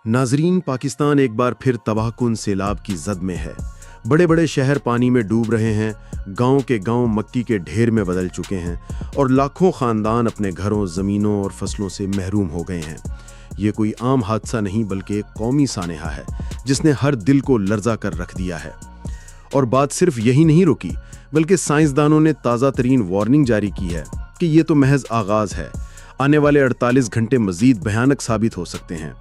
नाजरीन, पाकिस्तान एक बार फिर तबाहकुन सैलाब की जद में है। बड़े बड़े शहर पानी में डूब रहे हैं, गांव के गांव मक्की के ढेर में बदल चुके हैं और लाखों खानदान अपने घरों, ज़मीनों और फसलों से महरूम हो गए हैं। ये कोई आम हादसा नहीं बल्कि एक कौमी सानेहा है जिसने हर दिल को लर्जा कर रख दिया है। और बात सिर्फ यही नहीं रुकी, बल्कि साइंसदानों ने ताज़ा तरीन वार्निंग जारी की है कि ये तो महज आगाज़ है। आने वाले 48 घंटे मजीद भयानक साबित हो सकते हैं।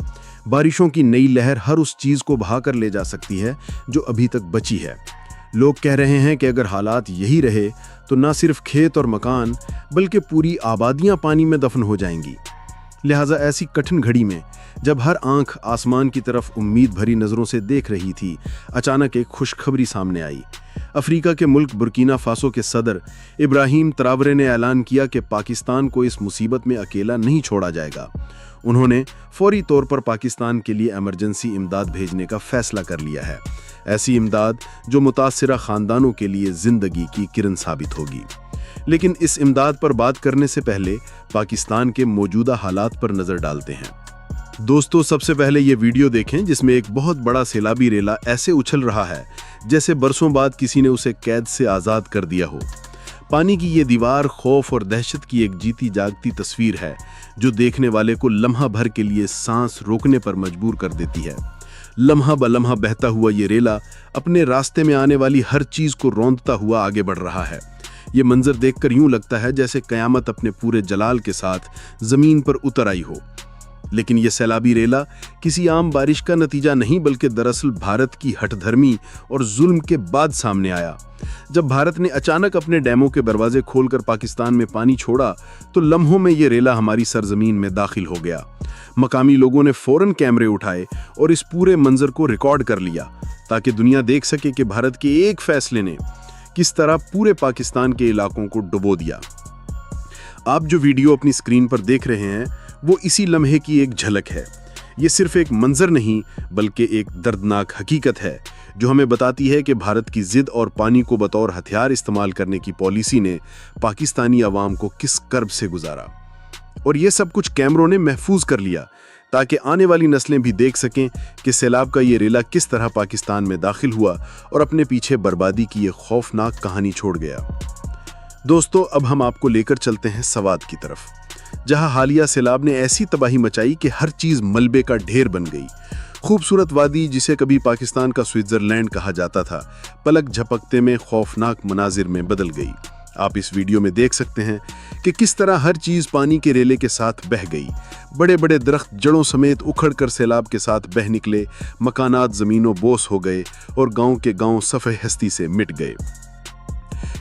बारिशों की नई लहर हर उस चीज़ को बहा कर ले जा सकती है जो अभी तक बची है। लोग कह रहे हैं कि अगर हालात यही रहे तो न सिर्फ खेत और मकान बल्कि पूरी आबादियां पानी में दफन हो जाएंगी। लिहाजा ऐसी कठिन घड़ी में जब हर आंख आसमान की तरफ उम्मीद भरी नज़रों से देख रही थी, अचानक एक खुशखबरी सामने आई। अफ्रीका के मुल्क बुर्किना फासो के सदर इब्राहिम ट्रावरे ने ऐलान किया कि पाकिस्तान को इस मुसीबत में अकेला नहीं छोड़ा जाएगा। उन्होंने फौरी तौर पर पाकिस्तान के लिए इमरजेंसी इमदाद भेजने का फैसला कर लिया है। ऐसी इमदाद जो मुतासिरा खानदानों के लिए जिंदगी की किरण साबित होगी। लेकिन इस इमदाद पर बात करने से पहले पाकिस्तान के मौजूदा हालात पर नजर डालते हैं। दोस्तों, सबसे पहले ये वीडियो देखें जिसमें एक बहुत बड़ा सैलाबी रेला ऐसे उछल रहा है जैसे बरसों बाद किसी ने उसे कैद से आजाद कर दिया हो। पानी की ये दीवार खौफ और दहशत की एक जीती जागती तस्वीर है जो देखने वाले को लम्हा भर के लिए सांस रोकने पर मजबूर कर देती है। लम्हा ब लम्हा बहता हुआ ये रेला अपने रास्ते में आने वाली हर चीज को रौंदता हुआ आगे बढ़ रहा है। ये मंजर देखकर यूं लगता है जैसे कयामत अपने पूरे जलाल के साथ जमीन पर उतर आई हो। लेकिन यह सैलाबी रेला किसी आम बारिश का नतीजा नहीं बल्कि दरअसल भारत की हठधर्मी और जुल्म के बाद सामने आया। जब भारत ने अचानक अपने डैमों के दरवाजे खोलकर पाकिस्तान में पानी छोड़ा तो लम्हों में ये रेला हमारी सरजमीन में दाखिल हो गया। मकामी लोगों ने फौरन कैमरे उठाए और इस पूरे मंजर को रिकॉर्ड कर लिया ताकि दुनिया देख सके कि भारत के एक फैसले ने किस तरह पूरे पाकिस्तान के इलाकों को डुबो दिया। आप जो वीडियो अपनी स्क्रीन पर देख रहे हैं वो इसी लम्हे की एक झलक है। ये सिर्फ एक मंजर नहीं बल्कि एक दर्दनाक हकीकत है जो हमें बताती है कि भारत की जिद और पानी को बतौर हथियार इस्तेमाल करने की पॉलिसी ने पाकिस्तानी अवाम को किस कर्ब से गुजारा। और ये सब कुछ कैमरों ने महफूज कर लिया ताकि आने वाली नस्लें भी देख सकें कि सैलाब का ये रेला किस तरह पाकिस्तान में दाखिल हुआ और अपने पीछे बर्बादी की ये खौफनाक कहानी छोड़ गया। दोस्तों, अब हम आपको लेकर चलते हैं सवात की तरफ, जहां हालिया सैलाब ने ऐसी तबाही मचाई कि हर चीज मलबे का ढेर बन गई। खूबसूरत वादी जिसे कभी पाकिस्तान का स्विट्जरलैंड कहा जाता था, पलक झपकते में खौफनाक मनाजिर में बदल गई। आप इस वीडियो में देख सकते हैं कि किस तरह हर चीज पानी के रेले के साथ बह गई। बड़े बड़े दरख्त जड़ों समेत उखड़कर सैलाब के साथ बह निकले, मकानात जमीनों बोस हो गए और गांव के गांव सफ़े हस्ती से मिट गए।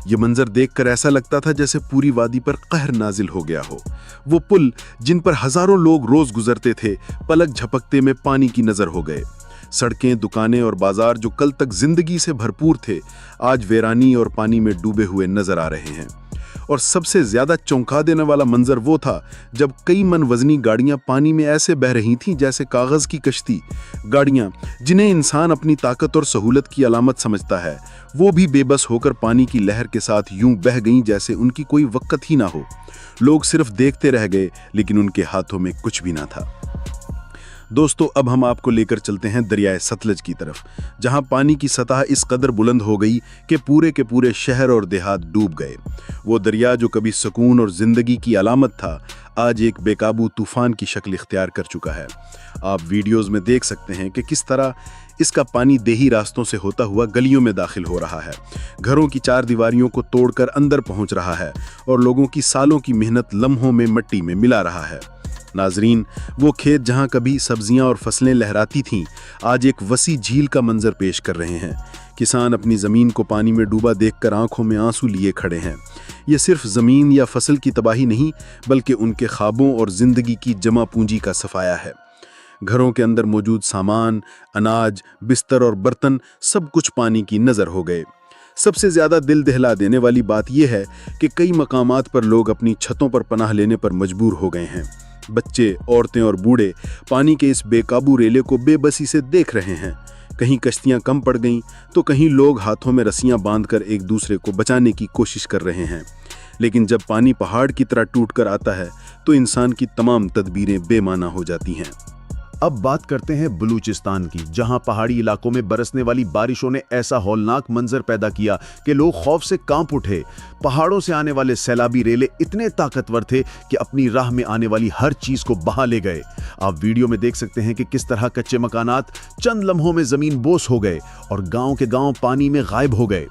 ये मंजर देखकर ऐसा लगता था जैसे पूरी वादी पर कहर नाजिल हो गया हो। वो पुल जिन पर हजारों लोग रोज गुजरते थे, पलक झपकते में पानी की नजर हो गए। सड़कें, दुकानें और बाजार जो कल तक जिंदगी से भरपूर थे, आज वीरानी और पानी में डूबे हुए नजर आ रहे हैं। और सबसे ज्यादा चौंका देने वाला मंजर वो था जब कई मन वजनी गाड़ियां पानी में ऐसे बह रही थीं जैसे कागज की कश्ती। गाड़ियां जिन्हें इंसान अपनी ताकत और सहूलत की अलामत समझता है, वो भी बेबस होकर पानी की लहर के साथ यूं बह गईं जैसे उनकी कोई वक़्त ही ना हो। लोग सिर्फ देखते रह गए लेकिन उनके हाथों में कुछ भी ना था। दोस्तों, अब हम आपको लेकर चलते हैं दरियाए सतलज की तरफ, जहां पानी की सतह इस कदर बुलंद हो गई कि पूरे के पूरे शहर और देहात डूब गए। वो दरिया जो कभी सुकून और जिंदगी की अलामत था, आज एक बेकाबू तूफान की शक्ल इख्तियार कर चुका है। आप वीडियोस में देख सकते हैं कि किस तरह इसका पानी देही रास्तों से होता हुआ गलियों में दाखिल हो रहा है, घरों की चार दीवारियों को तोड़कर अंदर पहुंच रहा है और लोगों की सालों की मेहनत लम्हों में मिट्टी में मिला रहा है। नाजरीन, वो खेत जहां कभी सब्जियां और फसलें लहराती थीं, आज एक वसी झील का मंजर पेश कर रहे हैं। किसान अपनी जमीन को पानी में डूबा देखकर आंखों में आंसू लिए खड़े हैं। ये सिर्फ जमीन या फसल की तबाही नहीं बल्कि उनके ख्वाबों और जिंदगी की जमा पूंजी का सफाया है। घरों के अंदर मौजूद सामान, अनाज, बिस्तर और बर्तन सब कुछ पानी की नजर हो गए। सबसे ज्यादा दिल दहला देने वाली बात यह है कि कई मकामात पर लोग अपनी छतों पर पनाह लेने पर मजबूर हो गए हैं। बच्चे, औरतें और बूढ़े पानी के इस बेकाबू रेले को बेबसी से देख रहे हैं। कहीं कश्तियां कम पड़ गईं तो कहीं लोग हाथों में रस्सियां बांधकर एक दूसरे को बचाने की कोशिश कर रहे हैं। लेकिन जब पानी पहाड़ की तरह टूट कर आता है तो इंसान की तमाम तदबीरें बेमाना हो जाती हैं। अब बात करते हैं बलूचिस्तान की, जहां पहाड़ी इलाकों में बरसने वाली बारिशों ने ऐसा हौलनाक मंजर पैदा किया कि लोग खौफ से कांप उठे। पहाड़ों से आने वाले सैलाबी रेले इतने ताकतवर थे कि अपनी राह में आने वाली हर चीज को बहा ले गए। आप वीडियो में देख सकते हैं कि किस तरह कच्चे मकानात चंद लम्हों में जमीन बोस हो गए और गांव के गांव पानी में गायब हो गए।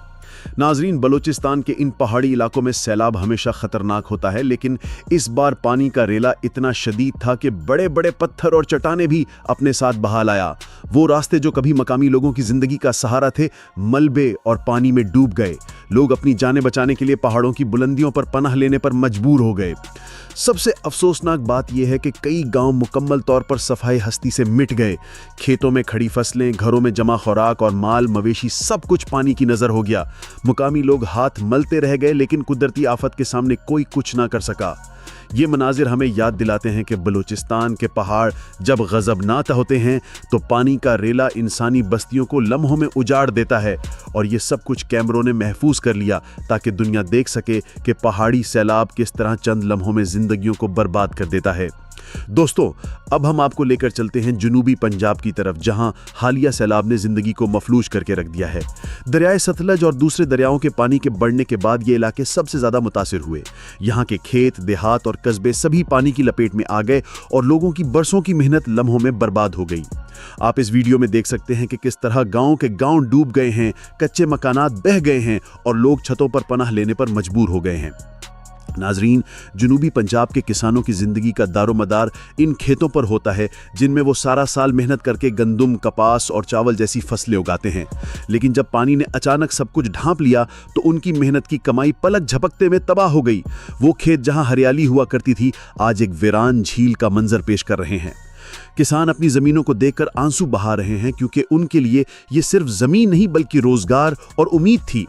नाजरीन, बलूचिस्तान के इन पहाड़ी इलाकों में सैलाब हमेशा खतरनाक होता है, लेकिन इस बार पानी का रेला इतना शदीद था कि बड़े बड़े पत्थर और चट्टानें भी अपने साथ बहा लाया। वो रास्ते जो कभी मकामी लोगों की जिंदगी का सहारा थे, मलबे और पानी में डूब गए। लोग अपनी जानें बचाने के लिए पहाड़ों की बुलंदियों पर पनाह लेने पर मजबूर हो गए। सबसे अफसोसनाक बात यह है कि कई गांव मुकम्मल तौर पर सफाई हस्ती से मिट गए। खेतों में खड़ी फसलें, घरों में जमा खुराक और माल मवेशी सब कुछ पानी की नजर हो गया। मुकामी लोग हाथ मलते रह गए, लेकिन कुदरती आफत के सामने कोई कुछ ना कर सका। ये मनाजिर हमें याद दिलाते हैं कि बलूचिस्तान के पहाड़ जब गजबनाक होते हैं तो पानी का रेला इंसानी बस्तियों को लम्हों में उजाड़ देता है। और ये सब कुछ कैमरों ने महफूज कर लिया ताकि दुनिया देख सके कि पहाड़ी सैलाब किस तरह चंद लम्हों में जिंदगियों को बर्बाद कर देता है। दोस्तों, अब हम आपको लेकर चलते हैं जनूबी पंजाब की तरफ, जहां हालिया सैलाब ने जिंदगी को मफलूज करके रख दिया है। दरियाए सतलज और दूसरे दरियाओं के पानी के बढ़ने के बाद ये इलाके सबसे ज्यादा मुतासिर हुए। यहाँ के खेत, देहात और कस्बे सभी पानी की लपेट में आ गए और लोगों की बरसों की मेहनत लम्हों में बर्बाद हो गई। आप इस वीडियो में देख सकते हैं कि किस तरह गांव के गांव डूब गए हैं, कच्चे मकानात बह गए हैं और लोग छतों पर पनाह लेने पर मजबूर हो गए हैं। नाजरीन, जनूबी पंजाब के किसानों की जिंदगी का दारोमदार इन खेतों पर होता है, जिनमें वो सारा साल मेहनत करके गंदुम, कपास और चावल जैसी फसलें उगाते हैं। लेकिन जब पानी ने अचानक सब कुछ ढांप लिया तो उनकी मेहनत की कमाई पलक झपकते में तबाह हो गई। वो खेत जहां हरियाली हुआ करती थी, आज एक वीरान झील का मंजर पेश कर रहे हैं। किसान अपनी जमीनों को देखकर आंसू बहा रहे हैं, क्योंकि उनके लिए ये सिर्फ जमीन नहीं बल्कि रोजगार और उम्मीद थी।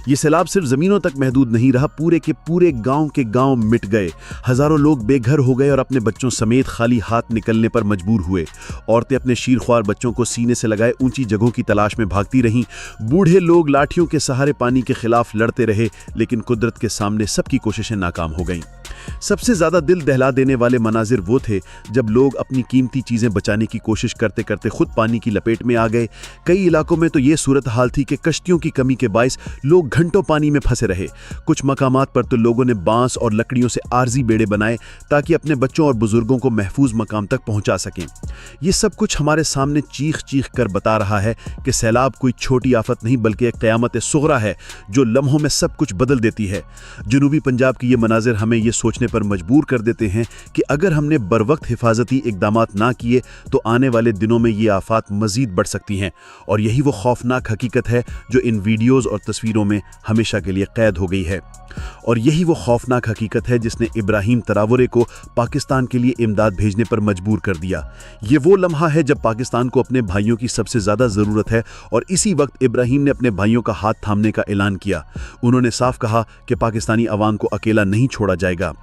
ये सैलाब सिर्फ जमीनों तक महदूद नहीं रहा, पूरे के पूरे गांव के गांव मिट गए। हजारों लोग बेघर हो गए और अपने बच्चों समेत खाली हाथ निकलने पर मजबूर हुए। औरतें अपने शीरख्वार बच्चों को सीने से लगाए ऊंची जगहों की तलाश में भागती रहीं। बूढ़े लोग लाठियों के सहारे पानी के खिलाफ लड़ते रहे, लेकिन कुदरत के सामने सबकी कोशिशें नाकाम हो गईं। सबसे ज्यादा दिल दहला देने वाले मनाजिर वो थे जब लोग अपनी कीमती चीजें बचाने की कोशिश करते करते खुद पानी की लपेट में आ गए। कई इलाकों में तो ये सूरत हाल थी कि कश्तियों की कमी के बायस लोग घंटों पानी में फंसे रहे। कुछ मकामात पर तो लोगों ने बांस और लकड़ियों से आरजी बेड़े बनाए ताकि अपने बच्चों और बुजुर्गों को महफूज मकाम तक पहुंचा सकें। ये सब कुछ हमारे सामने चीख चीख कर बता रहा है कि सैलाब कोई छोटी आफत नहीं बल्कि एक क़यामत सुग़रा है जो लम्हों में सब कुछ बदल देती है। जनूबी पंजाब की ये मनाजिर हमें ये सोचने पर मजबूर कर देते हैं कि अगर हमने बरवक्त हिफाजती इकदामात ना किए तो आने वाले दिनों में ये आफात मजीद बढ़ सकती हैं। और यही वो खौफनाक हकीकत है जो इन वीडियोज़ और तस्वीरों में हमेशा के लिए कैद हो गई है। और यही वो खौफनाक हकीकत है जिसने इब्राहिम तरावरे को पाकिस्तान के लिए इमदाद भेजने पर मजबूर कर दिया। ये वो लम्हा है जब पाकिस्तान को अपने भाइयों की सबसे ज़्यादा ज़रूरत है और इसी वक्त इब्राहिम ने अपने भाइयों का हाथ थामने का ऐलान किया। उन्होंने साफ कहा कि पाकिस्तानी अवाम को अकेला नहीं छोड़ा जाएगा।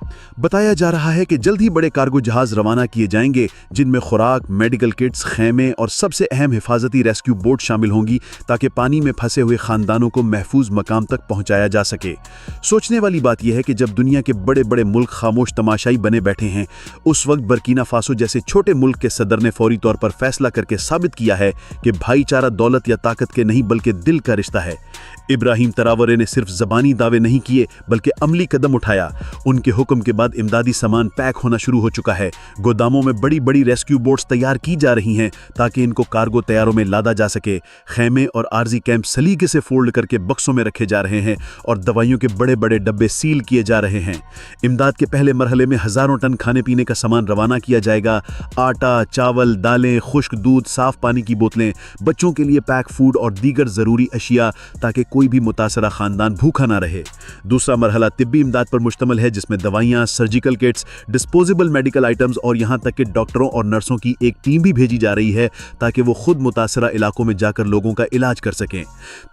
बताया जा रहा है कि जल्द ही बड़े कार्गो जहाज़ रवाना किए जाएंगे, जिनमें खुराक, मेडिकल किट्स, खेमे और सबसे अहम हिफाजती रेस्क्यू बोट शामिल होंगी, ताकि पानी में फंसे हुए खानदानों को महफूज मकाम तक पहुंचाया जा सके। सोचने वाली बात यह है कि जब दुनिया के बड़े बड़े मुल्क खामोश तमाशाई बने बैठे हैं, उस वक्त बर्किना फासो जैसे छोटे मुल्क के सदर ने फौरी तौर पर फैसला करके साबित किया है कि भाईचारा दौलत या ताकत के नहीं बल्कि दिल का रिश्ता है। इब्राहिम तरावरे ने सिर्फ ज़बानी दावे नहीं किए बल्कि अमली कदम उठाया। उनके हुक्म के बाद इमदादी सामान पैक होना शुरू हो चुका है। गोदामों में बड़ी बड़ी रेस्क्यू बोट्स तैयार की जा रही हैं ताकि इनको कार्गो तैयारों में लादा जा सके। खेमे और आर्जी कैंप सलीके से फोल्ड करके बक्सों में रखे जा रहे हैं और दवाइयों के बड़े बड़े डब्बे सील किए जा रहे हैं। इमदाद के पहले मरहले में हज़ारों टन खाने पीने का सामान रवाना किया जाएगा। आटा, चावल, दालें, खुश्क दूध, साफ पानी की बोतलें, बच्चों के लिए पैक फूड और दीगर ज़रूरी अशिया, ताकि कोई भी मुतासरा खानदान भूखा ना रहे। दूसरा मरहला तिब्बी इमदाद पर मुश्तमिल है, जिसमें दवाइयाँ, surgical kits, disposable medical items और यहाँ तक कि डॉक्टरों और नर्सों की एक टीम भी भेजी जा रही है ताकि वो खुद मुतासरा इलाकों में जाकर लोगों का इलाज कर सकें।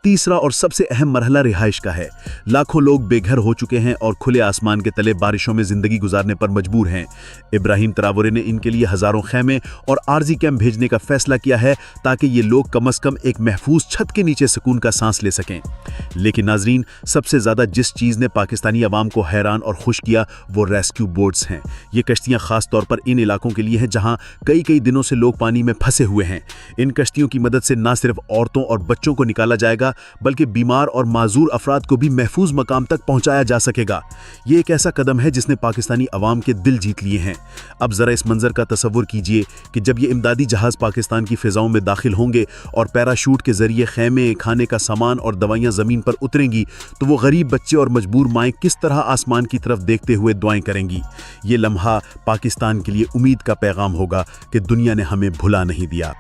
तीसरा और सबसे अहम मरहला रिहाइश का है। लाखों लोग बेघर हो चुके हैं और खुले आसमान के तले बारिशों में जिंदगी गुजारने पर मजबूर हैं। इब्राहिम तरावरे ने इनके लिए हजारों खेमे और आर्जी कैंप भेजने का फैसला किया है ताकि ये लोग कम से कम एक महफूज छत के नीचे सुकून का सांस ले सकें। लेकिन नाजरीन, सबसे ज्यादा जिस चीज ने पाकिस्तानी अवाम को हैरान और खुश किया وہ ریسکیو بوٹس ہیں۔ یہ کشتیاں خاص طور پر ان علاقوں کے لیے ہیں جہاں کئی دنوں سے لوگ پانی میں پھنسے ہوئے ہیں۔ ان کشتیوں کی مدد سے نہ صرف عورتوں اور بچوں کو نکالا جائے گا بلکہ بیمار اور معذور افراد کو بھی محفوظ مقام تک پہنچایا جا سکے گا۔ یہ ایک ایسا قدم ہے جس نے پاکستانی عوام کے دل جیت لیے ہیں۔ اب ذرا اس منظر کا تصور کیجئے کہ جب یہ امدادی جہاز پاکستان کی فضاؤں میں داخل ہوں گے اور پیراشوٹ کے ذریعے خیمے، کھانے کا سامان اور دوائیاں زمین پر اتریں گی تو وہ غریب بچے اور مجبور مائیں کس طرح آسمان کی طرف دیکھتے ہوئے دعائیں کریں گی۔ یہ لمحہ پاکستان کے لیے امید کا پیغام ہوگا کہ دنیا نے ہمیں بھلا نہیں دیا۔